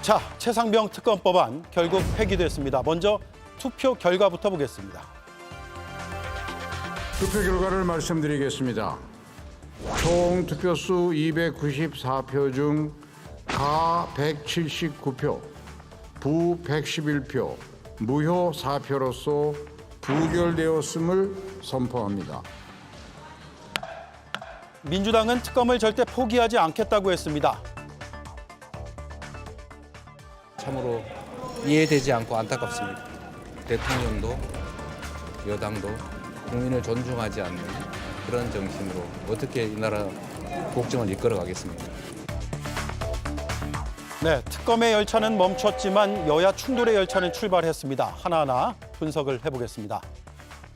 자, 최상병 특검법안 결국 폐기됐습니다. 먼저 투표 결과부터 보겠습니다. 투표 결과를 말씀드리겠습니다. 총 투표수 294표 중 가 179표, 부 111표, 무효 4표로서 부결되었음을 선포합니다. 민주당은 특검을 절대 포기하지 않겠다고 했습니다. 참으로 이해되지 않고 안타깝습니다. 대통령도 여당도 국민을 존중하지 않는 그런 정신으로 어떻게 이 나라 국정을 이끌어가겠습니까? 네, 특검의 열차는 멈췄지만 여야 충돌의 열차는 출발했습니다. 하나하나 분석을 해보겠습니다.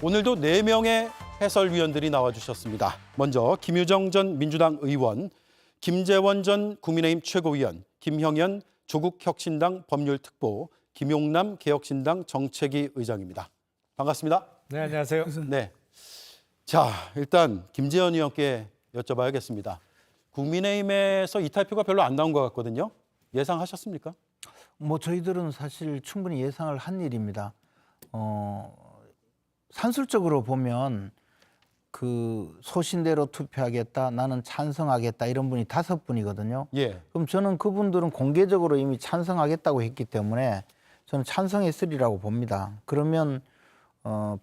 오늘도 4명의 해설위원들이 나와주셨습니다. 먼저 김유정 전 민주당 의원, 김재원 전 국민의힘 최고위원, 김형현 조국혁신당 법률특보, 김용남 개혁신당 정책위 의장입니다. 반갑습니다. 네, 안녕하세요. 네. 자, 일단 김재원 의원께 여쭤봐야겠습니다. 국민의힘에서 이탈표가 별로 안 나온 것 같거든요. 예상하셨습니까? 저희들은 사실 충분히 예상을 한 일입니다. 산술적으로 보면 그 소신대로 투표하겠다, 나는 찬성하겠다 이런 분이 5분이거든요. 예. 그럼 저는 그분들은 공개적으로 이미 찬성하겠다고 했기 때문에 저는 찬성했으리라고 봅니다. 그러면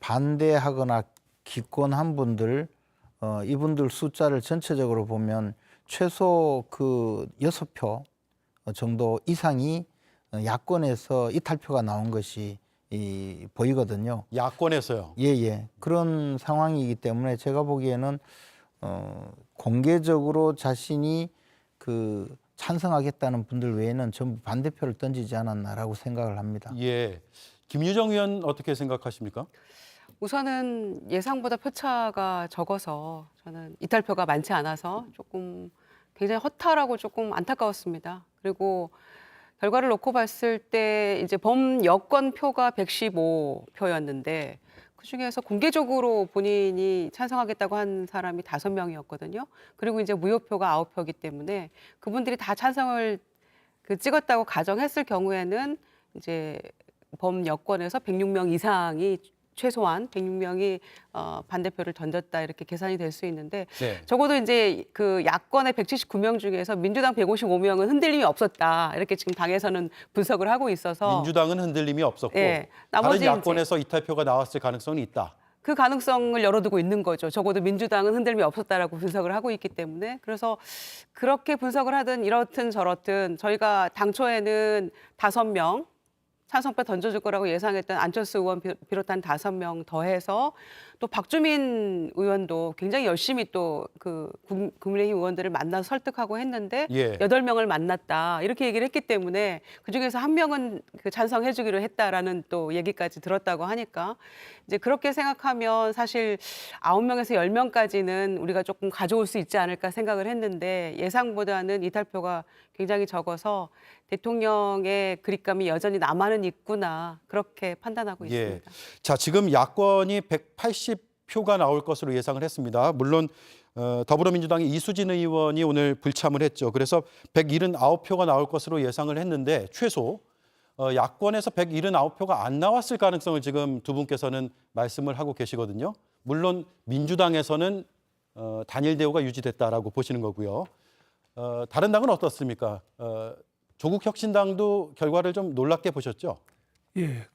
반대하거나 기권한 분들, 이분들 숫자를 전체적으로 보면 최소 그 6표 정도 이상이 야권에서 이탈표가 나온 것이 보이거든요. 야권에서요. 예. 그런 상황이기 때문에 제가 보기에는 공개적으로 자신이 그 찬성하겠다는 분들 외에는 전부 반대표를 던지지 않았나라고 생각을 합니다. 예. 김유정 의원 어떻게 생각하십니까? 우선은 예상보다 표차가 적어서 저는 이탈표가 많지 않아서 조금 굉장히 허탈하고 조금 안타까웠습니다. 그리고 결과를 놓고 봤을 때 이제 범여권 표가 115표였는데 그중에서 공개적으로 본인이 찬성하겠다고 한 사람이 5명이었거든요. 그리고 이제 무효표가 9표이기 때문에 그분들이 다 찬성을 찍었다고 가정했을 경우에는 이제 범여권에서 106명 이상이 최소한 106명이 반대표를 던졌다 이렇게 계산이 될 수 있는데 네. 적어도 이제 그 야권의 179명 중에서 민주당 155명은 흔들림이 없었다 이렇게 지금 당에서는 분석을 하고 있어서 민주당은 흔들림이 없었고 예, 다른 나머지 야권에서 이탈표가 나왔을 가능성이 있다. 그 가능성을 열어두고 있는 거죠. 적어도 민주당은 흔들림이 없었다라고 분석을 하고 있기 때문에 그래서 그렇게 분석을 하든 이렇든 저렇든 저희가 당초에는 5명 찬성표 던져줄 거라고 예상했던 안철수 의원 비롯한 5명 더해서 또 박주민 의원도 굉장히 열심히 또 그 국민의힘 의원들을 만나서 설득하고 했는데 예. 8명을 만났다 이렇게 얘기를 했기 때문에 그중에서 1명은 그 찬성해주기로 했다라는 또 얘기까지 들었다고 하니까 이제 그렇게 생각하면 사실 9명에서 10명까지는 우리가 조금 가져올 수 있지 않을까 생각을 했는데 예상보다는 이탈표가 굉장히 적어서 대통령의 그립감이 여전히 남아는 있구나 그렇게 판단하고 있습니다. 자, 지금 야권이 180표가 나올 것으로 예상을 했습니다. 물론 더불어민주당의 이수진 의원이 오늘 불참을 했죠. 그래서 179표가 나올 것으로 예상을 했는데 최소 야권에서 179표가 안 나왔을 가능성을 지금 두 분께서는 말씀을 하고 계시거든요. 물론 민주당에서는 단일 대우가 유지됐다라고 보시는 거고요. 다른 당은 어떻습니까? 조국혁신당도 결과를 좀 놀랍게 보셨죠? 예,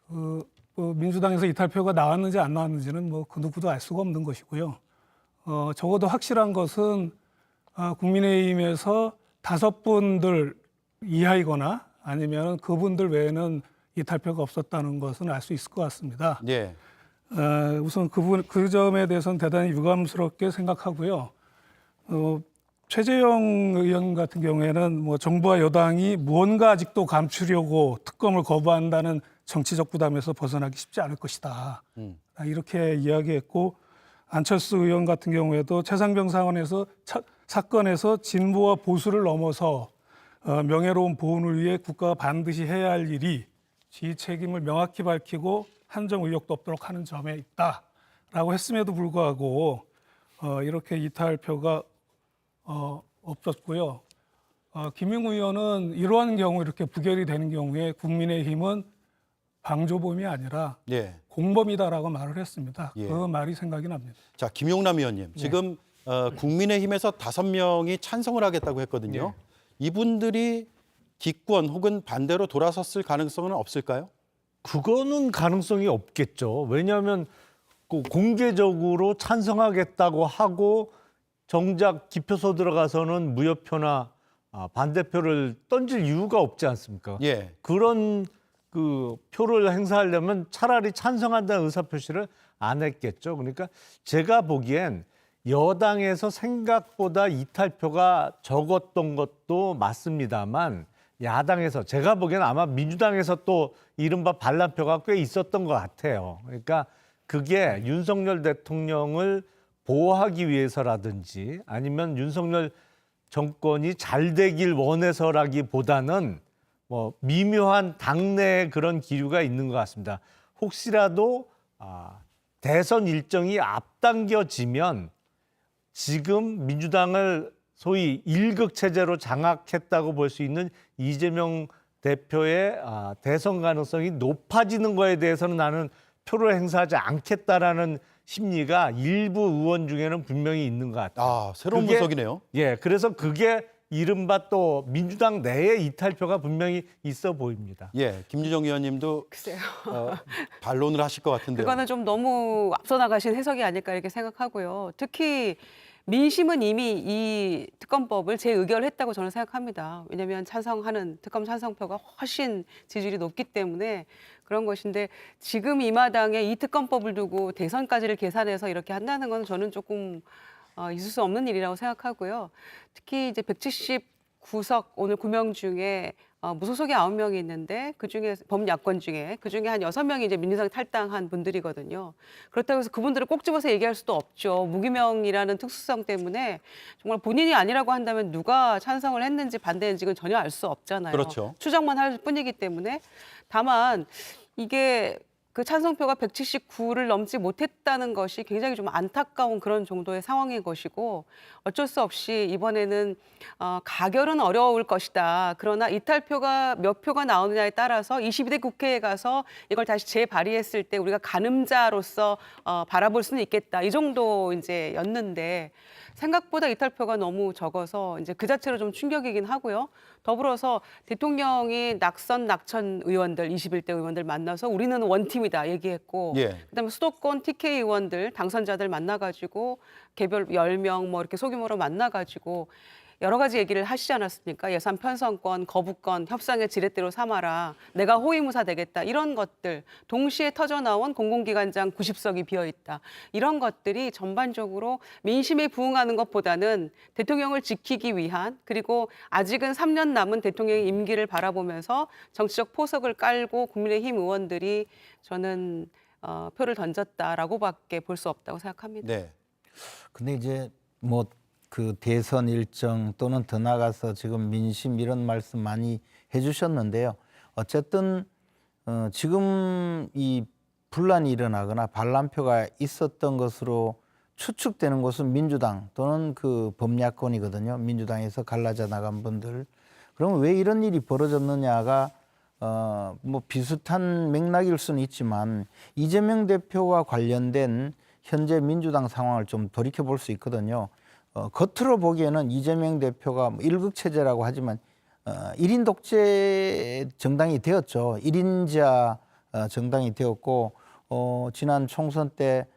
민주당에서 이탈표가 나왔는지 안 나왔는지는 그 누구도 알 수가 없는 것이고요. 적어도 확실한 것은 국민의힘에서 5분들 이하이거나 아니면 그분들 외에는 이탈표가 없었다는 것은 알 수 있을 것 같습니다. 예. 우선 그 점에 대해서는 대단히 유감스럽게 생각하고요. 최재형 의원 같은 경우에는 정부와 여당이 무언가 아직도 감추려고 특검을 거부한다는 정치적 부담에서 벗어나기 쉽지 않을 것이다. 이렇게 이야기했고 안철수 의원 같은 경우에도 최상병 사건에서 진보와 보수를 넘어서 명예로운 보훈을 위해 국가가 반드시 해야 할 일이 지 책임을 명확히 밝히고 한정 의혹도 없도록 하는 점에 있다라고 했음에도 불구하고 이렇게 이탈표가 없었고요. 김용우 의원은 이러한 경우 이렇게 부결이 되는 경우에 국민의힘은 방조범이 아니라 예. 공범이다라고 말을 했습니다. 예. 그 말이 생각이 납니다. 자, 김용남 의원님. 지금 국민의힘에서 5명이 찬성을 하겠다고 했거든요. 이분들이 기권 혹은 반대로 돌아섰을 가능성은 없을까요? 그거는 가능성이 없겠죠. 왜냐하면 그 공개적으로 찬성하겠다고 하고 정작 기표소 들어가서는 무효표나 반대표를 던질 이유가 없지 않습니까? 예. 그런 그 표를 행사하려면 차라리 찬성한다는 의사표시를 안 했겠죠. 그러니까 제가 보기엔 여당에서 생각보다 이탈표가 적었던 것도 맞습니다만 야당에서 제가 보기엔 아마 민주당에서 또 이른바 반란표가 꽤 있었던 것 같아요. 그러니까 그게 윤석열 대통령을 보호하기 위해서라든지 아니면 윤석열 정권이 잘 되길 원해서라기보다는 뭐 미묘한 당내의 그런 기류가 있는 것 같습니다. 혹시라도 대선 일정이 앞당겨지면 지금 민주당을 소위 일극 체제로 장악했다고 볼 수 있는 이재명 대표의 대선 가능성이 높아지는 거에 대해서는 나는 표를 행사하지 않겠다라는 심리가 일부 의원 중에는 분명히 있는 것 같아요. 아, 새로운 그게- 분석이네요. 예, 그래서 그게 이른바 또 민주당 내에 이탈표가 분명히 있어 보입니다. 예, 김유정 의원님도 글쎄요. 반론을 하실 것 같은데요. 그거는 좀 너무 앞서 나가신 해석이 아닐까 이렇게 생각하고요. 특히 민심은 이미 이 특검법을 재의결했다고 저는 생각합니다. 왜냐하면 찬성하는 특검 찬성표가 훨씬 지지율이 높기 때문에 그런 것인데 지금 이 마당에 이 특검법을 두고 대선까지를 계산해서 이렇게 한다는 건 저는 조금 있을 수 없는 일이라고 생각하고요. 특히 이제 179석 오늘 9명 중에 무소속이 9명이 있는데 그중에 범야권 중에 그중에 한 6명이 이제 민주당 탈당한 분들이거든요. 그렇다고 해서 그분들을 꼭 집어서 얘기할 수도 없죠. 무기명이라는 특수성 때문에 정말 본인이 아니라고 한다면 누가 찬성을 했는지 반대했는지는 전혀 알 수 없잖아요. 그렇죠. 추정만 할 뿐이기 때문에 다만 이게 그 찬성표가 179를 넘지 못했다는 것이 굉장히 좀 안타까운 그런 정도의 상황인 것이고 어쩔 수 없이 이번에는 가결은 어려울 것이다. 그러나 이탈표가 몇 표가 나오느냐에 따라서 22대 국회에 가서 이걸 다시 재발의했을 때 우리가 가늠자로서 바라볼 수는 있겠다. 이 정도 이제 였는데 생각보다 이탈표가 너무 적어서 이제 그 자체로 좀 충격이긴 하고요. 더불어서 대통령이 낙천 의원들 21대 의원들 만나서 우리는 원팀이다 얘기했고 예. 그다음에 수도권 TK 의원들 당선자들 만나가지고 개별 10명 뭐 이렇게 소규모로 만나가지고 여러 가지 얘기를 하시지 않았습니까? 예산 편성권, 거부권, 협상의 지렛대로 삼아라. 내가 호위무사 되겠다. 이런 것들. 동시에 터져나온 공공기관장 90석이 비어있다. 이런 것들이 전반적으로 민심에 부응하는 것보다는 대통령을 지키기 위한 그리고 아직은 3년 남은 대통령의 임기를 바라보면서 정치적 포석을 깔고 국민의힘 의원들이 저는 표를 던졌다라고밖에 볼 수 없다고 생각합니다. 네. 근데 이제 뭐 그 대선 일정 또는 더 나가서 지금 민심 이런 말씀 많이 해주셨는데요. 어쨌든 지금 이 분란이 일어나거나 반란표가 있었던 것으로 추측되는 것은 민주당 또는 그 범야권이거든요. 민주당에서 갈라져 나간 분들. 그러면 왜 이런 일이 벌어졌느냐가 뭐 비슷한 맥락일 수는 있지만 이재명 대표와 관련된 현재 민주당 상황을 좀 돌이켜 볼 수 있거든요. 겉으로 보기에는 이재명 대표가 일극체제라고 하지만 1인 독재 정당이 되었죠. 1인자 정당이 되었고 지난 총선 때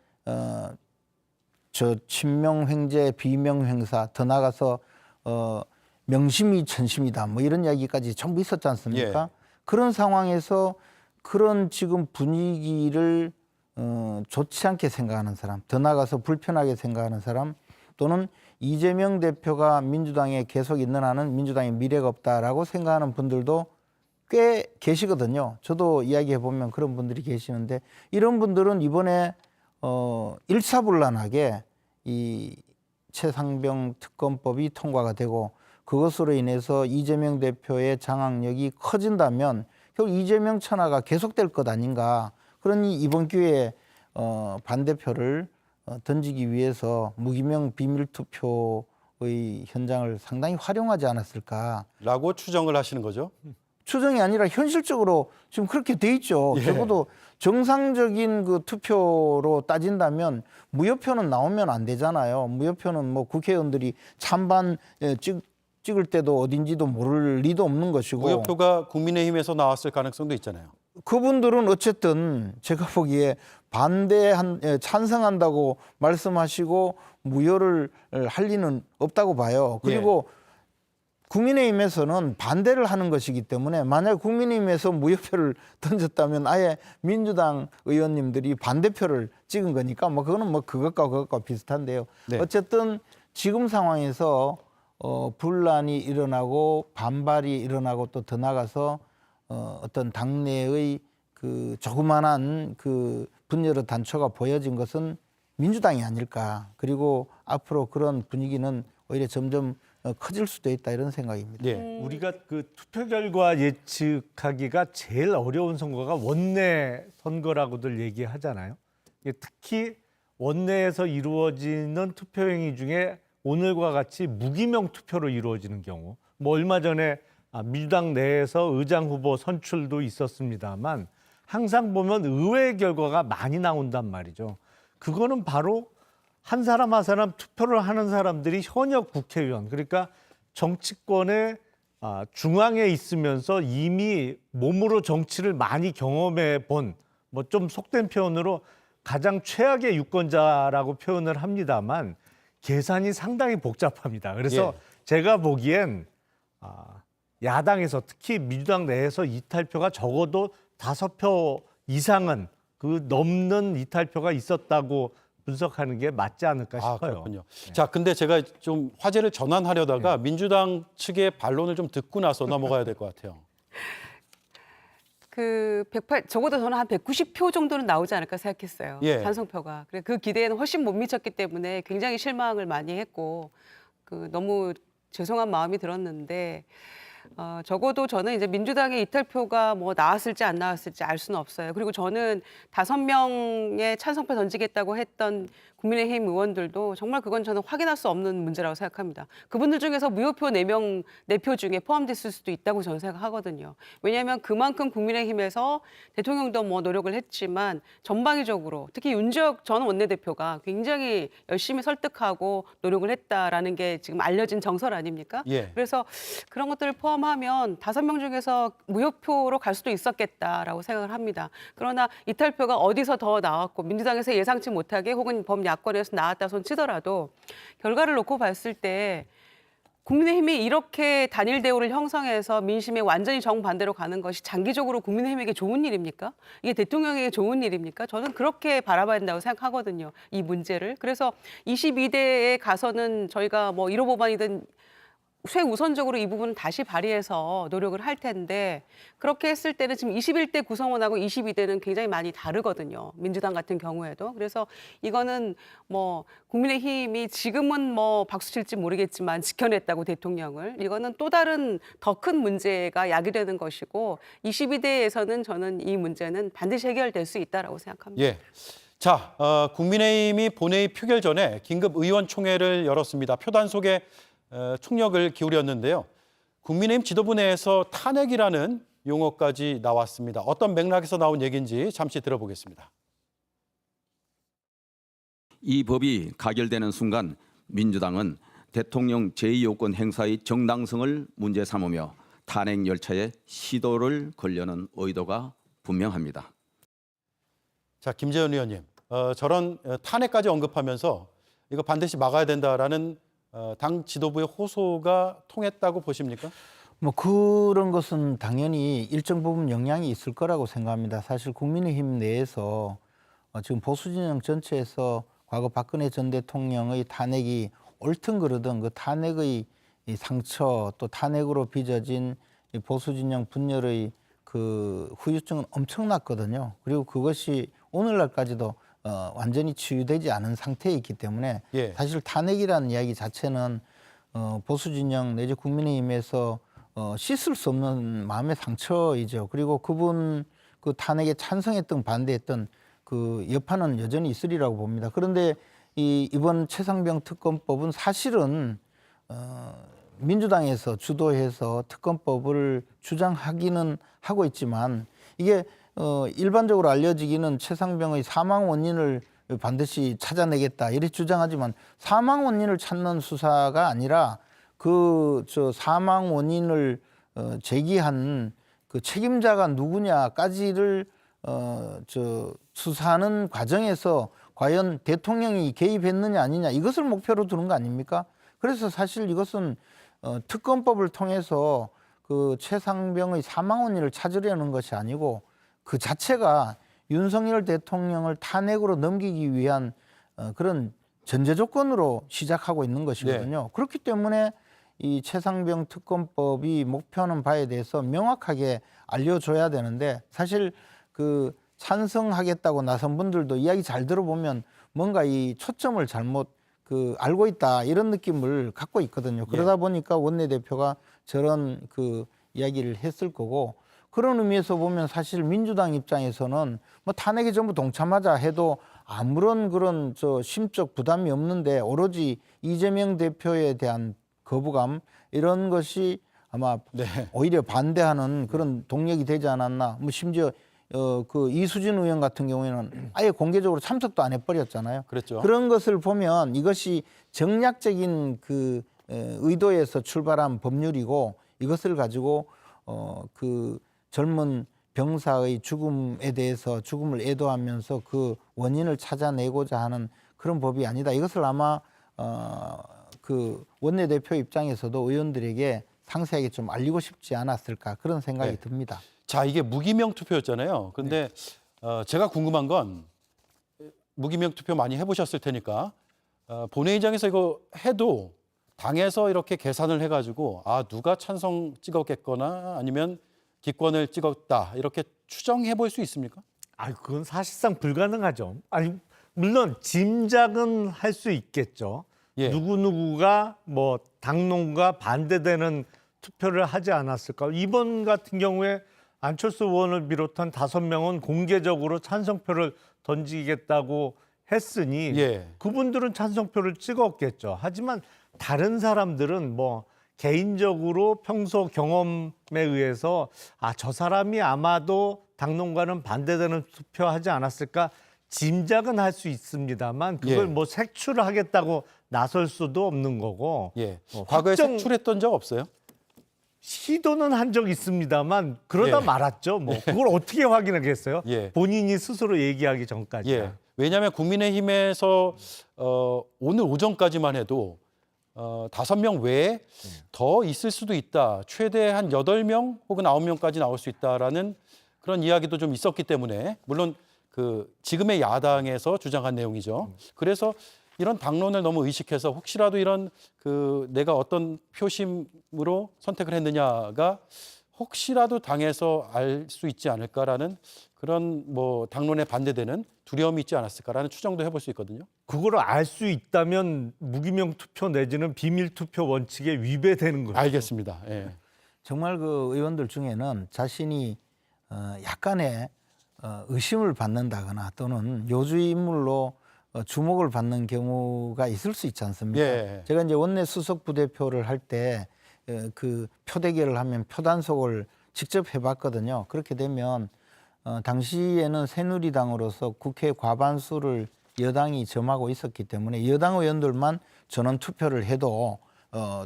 저 친명횡재 비명횡사 더 나가서 명심이 천심이다 뭐 이런 이야기까지 전부 있었지 않습니까? 예. 그런 상황에서 그런 지금 분위기를 좋지 않게 생각하는 사람, 더 나가서 불편하게 생각하는 사람 또는 이재명 대표가 민주당에 계속 있는 한은 민주당의 미래가 없다라고 생각하는 분들도 꽤 계시거든요. 저도 이야기해 보면 그런 분들이 계시는데 이런 분들은 이번에 일사불란하게 이 최상병 특검법이 통과가 되고 그것으로 인해서 이재명 대표의 장악력이 커진다면 결국 이재명 천하가 계속될 것 아닌가. 그러니 이번 기회에 반대표를 던지기 위해서 무기명 비밀투표 현장을 상당히 활용하지 않았을까. 라고 추정을 하시는 거죠. 추정이 아니라 현실적으로 지금 그렇게 돼 있죠. 예. 적어도 정상적인 그 투표로 따진다면 무효표는 나오면 안 되잖아요. 무효표는 뭐 국회의원들이 찬반 찍을 때도 어딘지도 모를 리도 없는 것이고. 무효표가 국민의힘에서 나왔을 가능성도 있잖아요. 그분들은 어쨌든 제가 보기에 찬성한다고 말씀하시고 무효를 할 리는 없다고 봐요. 그리고 국민의힘에서는 반대를 하는 것이기 때문에 만약 국민의힘에서 무효표를 던졌다면 아예 민주당 의원님들이 반대표를 찍은 거니까 뭐 그거는 뭐 그것과 비슷한데요. 네. 어쨌든 지금 상황에서 분란이 일어나고 반발이 일어나고 또 더 나가서 어떤 당내의 그 조그만한 그 분열의 단초가 보여진 것은 민주당이 아닐까. 그리고 앞으로 그런 분위기는 오히려 점점 커질 수도 있다 이런 생각입니다. 예. 우리가 그 투표 결과 예측하기가 제일 어려운 선거가 원내 선거라고들 얘기하잖아요. 특히 원내에서 이루어지는 투표 행위 중에 오늘과 같이 무기명 투표로 이루어지는 경우, 뭐 얼마 전에 민주당 내에서 의장 후보 선출도 있었습니다만 항상 보면 의외의 결과가 많이 나온단 말이죠. 그거는 바로 한 사람 한 사람 투표를 하는 사람들이 현역 국회의원, 그러니까 정치권의 중앙에 있으면서 이미 몸으로 정치를 많이 경험해 본, 뭐 좀 속된 표현으로 가장 최악의 유권자라고 표현을 합니다만 계산이 상당히 복잡합니다. 그래서 제가 보기엔 야당에서 특히 민주당 내에서 이탈표가 적어도 5표 이상은 그 넘는 이탈표가 있었다고 분석하는 게 맞지 않을까 싶어요. 그렇군요. 자, 근데 제가 좀 화제를 전환하려다가 민주당 측의 반론을 좀 듣고 나서 넘어가야 될 것 같아요. 적어도 저는 한 190표 정도는 나오지 않을까 생각했어요. 예. 찬성표가. 그 기대에는 훨씬 못 미쳤기 때문에 굉장히 실망을 많이 했고 너무 죄송한 마음이 들었는데 적어도 저는 이제 민주당의 이탈표가 뭐 나왔을지 안 나왔을지 알 수는 없어요. 그리고 저는 5명의 찬성표 던지겠다고 했던 국민의힘 의원들도 정말 그건 저는 확인할 수 없는 문제라고 생각합니다. 그분들 중에서 무효표 4표 중에 포함됐을 수도 있다고 저는 생각하거든요. 왜냐하면 그만큼 국민의힘에서 대통령도 뭐 노력을 했지만 전방위적으로 특히 윤지혁 전 원내대표가 굉장히 열심히 설득하고 노력을 했다라는 게 지금 알려진 정설 아닙니까? 예. 그래서 그런 것들을 포함하면 5명 중에서 무효표로 갈 수도 있었겠다라고 생각을 합니다. 그러나 이탈표가 어디서 더 나왔고 민주당에서 예상치 못하게 혹은 범야권에서 나왔다 손 치더라도 결과를 놓고 봤을 때 국민의힘이 이렇게 단일 대우를 형성해서 민심에 완전히 정반대로 가는 것이 장기적으로 국민의힘에게 좋은 일입니까? 이게 대통령에게 좋은 일입니까? 저는 그렇게 바라봐야 된다고 생각하거든요. 이 문제를. 그래서 22대에 가서는 저희가 뭐 1호 법안이든 최우선적으로 이 부분은 다시 발의해서 노력을 할 텐데 그렇게 했을 때는 지금 21대 구성원하고 22대는 굉장히 많이 다르거든요. 민주당 같은 경우에도. 그래서 이거는 뭐 국민의힘이 지금은 뭐 박수 칠지 모르겠지만 지켜냈다고 대통령을. 이거는 또 다른 더 큰 문제가 야기되는 것이고 22대에서는 저는 이 문제는 반드시 해결될 수 있다라고 생각합니다. 예. 자, 국민의힘이 본회의 표결 전에 긴급 의원총회를 열었습니다. 표단속에 총력을 기울였는데요. 국민의힘 지도부 내에서 탄핵이라는 용어까지 나왔습니다. 어떤 맥락에서 나온 얘기인지 잠시 들어보겠습니다. 이 법이 가결되는 순간 민주당은 대통령 제2요건 행사의 정당성을 문제 삼으며 탄핵 열차에 시도를 걸려는 의도가 분명합니다. 자, 김재현 의원님, 저런 탄핵까지 언급하면서 이거 반드시 막아야 된다라는 당 지도부의 호소가 통했다고 보십니까? 뭐 그런 것은 당연히 일정 부분 영향이 있을 거라고 생각합니다. 사실 국민의힘 내에서 지금 보수진영 전체에서 과거 박근혜 전 대통령의 탄핵이 옳든 그르든 그 탄핵의 이 상처 또 탄핵으로 빚어진 이 보수진영 분열의 그 후유증은 엄청났거든요. 그리고 그것이 오늘날까지도 완전히 치유되지 않은 상태에 있기 때문에 사실 탄핵이라는 이야기 자체는 보수 진영 내지 국민의힘에서 씻을 수 없는 마음의 상처이죠. 그리고 그분 그 탄핵에 찬성했던 반대했던 그 여파는 여전히 있으리라고 봅니다. 그런데 이번 최상병 특검법은 사실은 민주당에서 주도해서 특검법을 주장하기는 하고 있지만 이게 일반적으로 알려지기는 최상병의 사망 원인을 반드시 찾아내겠다 이렇게 주장하지만 사망 원인을 찾는 수사가 아니라 그 사망 원인을 제기한 그 책임자가 누구냐까지를 수사하는 과정에서 과연 대통령이 개입했느냐 아니냐 이것을 목표로 두는 거 아닙니까? 그래서 사실 이것은 특검법을 통해서 그 최상병의 사망 원인을 찾으려는 것이 아니고 그 자체가 윤석열 대통령을 탄핵으로 넘기기 위한 그런 전제 조건으로 시작하고 있는 것이거든요. 그렇기 때문에 이 최상병 특검법이 목표하는 바에 대해서 명확하게 알려줘야 되는데 사실 그 찬성하겠다고 나선 분들도 이야기 잘 들어보면 뭔가 이 초점을 잘못 그 알고 있다 이런 느낌을 갖고 있거든요. 그러다 보니까 원내대표가 저런 그 이야기를 했을 거고 그런 의미에서 보면 사실 민주당 입장에서는 뭐 탄핵에 전부 동참하자 해도 아무런 그런 심적 부담이 없는데 오로지 이재명 대표에 대한 거부감 이런 것이 아마 오히려 반대하는 그런 동력이 되지 않았나. 뭐 심지어 그 이수진 의원 같은 경우에는 아예 공개적으로 참석도 안 해버렸잖아요. 그랬죠. 그런 것을 보면 이것이 정략적인 그 의도에서 출발한 법률이고 이것을 가지고 그 젊은 병사의 죽음에 대해서 죽음을 애도하면서 그 원인을 찾아내고자 하는 그런 법이 아니다. 이것을 아마 그 원내대표 입장에서도 의원들에게 상세하게 좀 알리고 싶지 않았을까 그런 생각이 듭니다. 자, 이게 무기명 투표였잖아요. 근데 제가 궁금한 건 무기명 투표 많이 해보셨을 테니까 본회의장에서 이거 해도 당에서 이렇게 계산을 해가지고 누가 찬성 찍었겠거나 아니면 기권을 찍었다 이렇게 추정해 볼 수 있습니까? 그건 사실상 불가능하죠. 물론 짐작은 할 수 있겠죠. 누구누구가 뭐 당론과 반대되는 투표를 하지 않았을까. 이번 같은 경우에 안철수 의원을 비롯한 5명은 공개적으로 찬성표를 던지겠다고 했으니 그분들은 찬성표를 찍었겠죠. 하지만 다른 사람들은 뭐 개인적으로 평소 경험에 의해서 저 사람이 아마도 당론과는 반대되는 투표하지 않았을까 짐작은 할 수 있습니다만 그걸 뭐 색출을 하겠다고 나설 수도 없는 거고. 과거에 색출했던 적 없어요? 시도는 한 적 있습니다만 그러다 말았죠. 뭐 그걸 어떻게 확인하겠어요? 본인이 스스로 얘기하기 전까지. 왜냐하면 국민의힘에서 오늘 오전까지만 해도 5명 외에 더 있을 수도 있다. 최대 한 8명 혹은 9명까지 나올 수 있다라는 그런 이야기도 좀 있었기 때문에 물론 그 지금의 야당에서 주장한 내용이죠. 그래서 이런 당론을 너무 의식해서 혹시라도 이런 그 내가 어떤 표심으로 선택을 했느냐가 혹시라도 당에서 알 수 있지 않을까라는 그런 뭐 당론에 반대되는 두려움이 있지 않았을까라는 추정도 해볼 수 있거든요. 그걸 알 수 있다면 무기명 투표 내지는 비밀 투표 원칙에 위배되는 거죠. 알겠습니다. 정말 그 의원들 중에는 자신이 약간의 의심을 받는다거나 또는 요주의 인물로 주목을 받는 경우가 있을 수 있지 않습니까? 제가 이제 원내 수석 부대표를 할 때 그 표대결을 하면 표단속을 직접 해봤거든요. 그렇게 되면 당시에는 새누리당으로서 국회 과반수를 여당이 점하고 있었기 때문에 여당 의원들만 전원 투표를 해도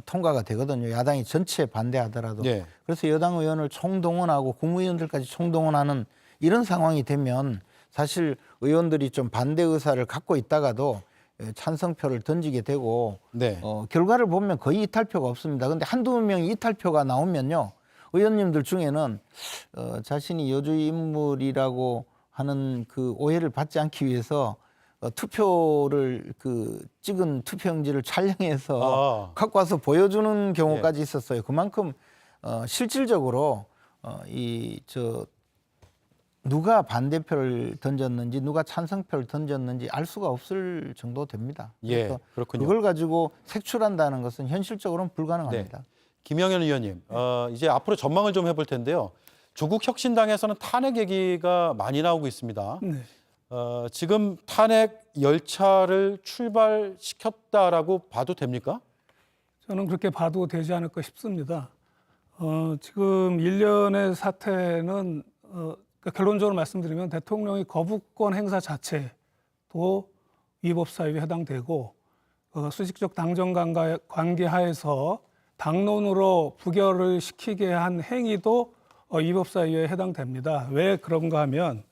통과가 되거든요. 야당이 전체 반대하더라도. 그래서 여당 의원을 총동원하고 국무위원들까지 총동원하는 이런 상황이 되면 사실 의원들이 좀 반대 의사를 갖고 있다가도 찬성표를 던지게 되고 결과를 보면 거의 이탈표가 없습니다. 근데 한두 명이 이탈표가 나오면요. 의원님들 중에는 자신이 여주의 인물이라고 하는 그 오해를 받지 않기 위해서 투표를 그 찍은 투표용지를 촬영해서 갖고 와서 보여주는 경우까지 있었어요. 그만큼 실질적으로 누가 반대표를 던졌는지 누가 찬성표를 던졌는지 알 수가 없을 정도 됩니다. 그래서 그렇군요. 그걸 가지고 색출한다는 것은 현실적으로는 불가능합니다. 김영현 의원님, 이제 앞으로 전망을 좀 해볼 텐데요. 조국 혁신당에서는 탄핵 얘기가 많이 나오고 있습니다. 지금 탄핵 열차를 출발시켰다라고 봐도 됩니까? 저는 그렇게 봐도 되지 않을까 싶습니다. 지금 일련의 사태는 그러니까 결론적으로 말씀드리면 대통령이 거부권 행사 자체도 위법 사유에 해당되고 수직적 당정 관계 하에서 당론으로 부결을 시키게 한 행위도 위법 사유에 해당됩니다. 왜 그런가 하면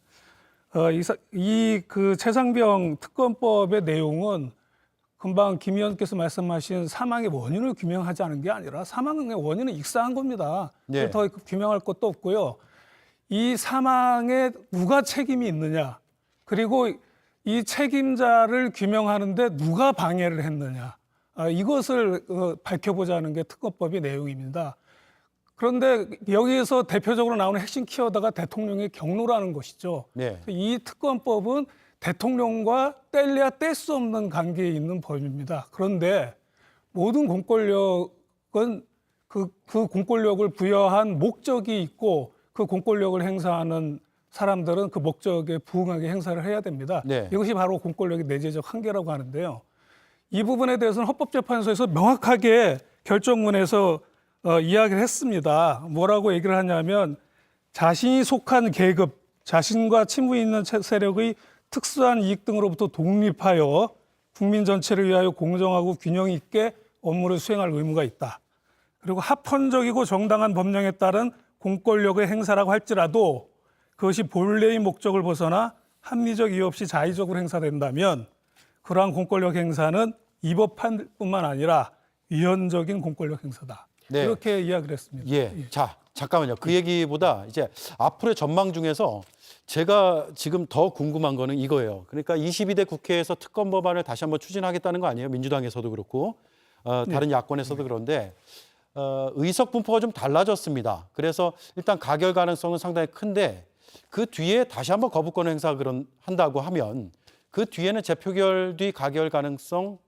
이 그 최상병 특검법의 내용은 금방 김 의원께서 말씀하신 사망의 원인을 규명하지 않은 게 아니라 사망의 원인은 익사한 겁니다. 네. 더 규명할 것도 없고요. 이 사망에 누가 책임이 있느냐, 그리고 이 책임자를 규명하는데 누가 방해를 했느냐, 이것을 밝혀보자는 게 특검법의 내용입니다. 그런데 여기에서 대표적으로 나오는 핵심 키워드가 대통령의 경로라는 것이죠. 네. 이 특검법은 대통령과 뗄래야 뗄 수 없는 관계에 있는 법입니다. 그런데 모든 공권력은 그 공권력을 부여한 목적이 있고 그 공권력을 행사하는 사람들은 그 목적에 부응하게 행사를 해야 됩니다. 네. 이것이 바로 공권력의 내재적 한계라고 하는데요. 이 부분에 대해서는 헌법재판소에서 명확하게 결정문에서 이야기를 했습니다. 뭐라고 얘기를 하냐면 자신이 속한 계급, 자신과 친분이 있는 세력의 특수한 이익 등으로부터 독립하여 국민 전체를 위하여 공정하고 균형 있게 업무를 수행할 의무가 있다. 그리고 합헌적이고 정당한 법령에 따른 공권력의 행사라고 할지라도 그것이 본래의 목적을 벗어나 합리적 이유 없이 자의적으로 행사된다면 그러한 공권력 행사는 위법한뿐만 아니라 위헌적인 공권력 행사다. 네. 이렇게 이야기를 했습니다. 예. 자, 잠깐만요. 그 얘기보다 이제 앞으로의 전망 중에서 제가 지금 더 궁금한 거는 이거예요. 그러니까 22대 국회에서 특검 법안을 다시 한번 추진하겠다는 거 아니에요? 민주당에서도 그렇고 다른 야권에서도 그런데 의석 분포가 좀 달라졌습니다. 그래서 일단 가결 가능성은 상당히 큰데 그 뒤에 다시 한번 거부권 행사 한다고 하면 그 뒤에는 재표결 뒤 가결 가능성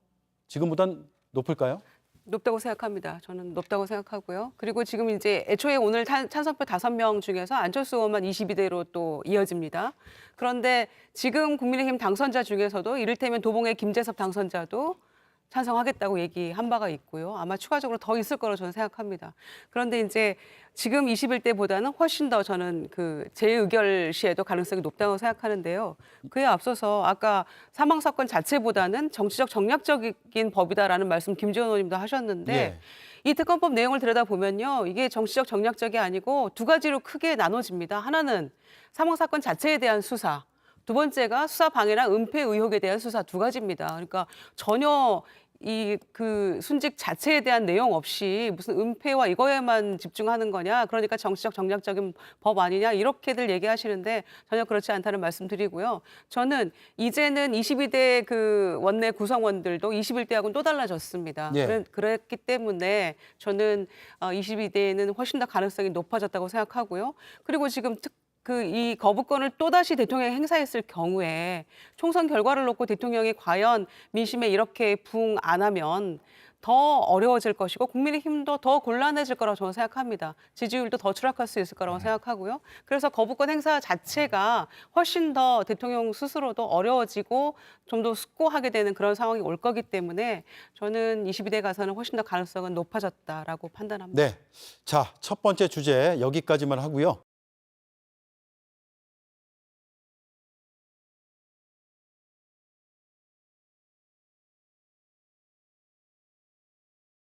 지금보단 높을까요? 높다고 생각합니다. 저는 높다고 생각하고요. 그리고 지금 이제 애초에 오늘 찬성표 5명 중에서 안철수 의원만 22대로 또 이어집니다. 그런데 지금 국민의힘 당선자 중에서도 이를테면 도봉의 김재섭 당선자도 찬성하겠다고 얘기한 바가 있고요. 아마 추가적으로 더 있을 거라고 저는 생각합니다. 그런데 이제 지금 21대보다는 훨씬 더 저는 그 재의결 시에도 가능성이 높다고 생각하는데요. 그에 앞서서 아까 사망 사건 자체보다는 정치적 정략적인 법이다라는 말씀 김지원 의원님도 하셨는데 예. 이 특검법 내용을 들여다보면요. 이게 정치적 정략적이 아니고 두 가지로 크게 나눠집니다. 하나는 사망 사건 자체에 대한 수사. 두 번째가 수사 방해나 은폐 의혹에 대한 수사 두 가지입니다. 그러니까 전혀 이 그 순직 자체에 대한 내용 없이 무슨 은폐와 이거에만 집중하는 거냐, 그러니까 정치적 정략적인 법 아니냐 이렇게들 얘기하시는데 전혀 그렇지 않다는 말씀드리고요. 저는 이제는 22대 그 원내 구성원들도 21대하고는 또 달라졌습니다. 예. 그랬기 때문에 저는 22대에는 훨씬 더 가능성이 높아졌다고 생각하고요. 그리고 지금 이 거부권을 또다시 대통령이 행사했을 경우에 총선 결과를 놓고 대통령이 과연 민심에 이렇게 부응 안 하면 더 어려워질 것이고 국민의힘도 더 곤란해질 거라고 저는 생각합니다. 지지율도 더 추락할 수 있을 거라고 생각하고요. 그래서 거부권 행사 자체가 훨씬 더 대통령 스스로도 어려워지고 좀 더 숙고하게 되는 그런 상황이 올 거기 때문에 저는 22대 가서는 훨씬 더 가능성은 높아졌다라고 판단합니다. 네. 자, 첫 번째 주제 여기까지만 하고요.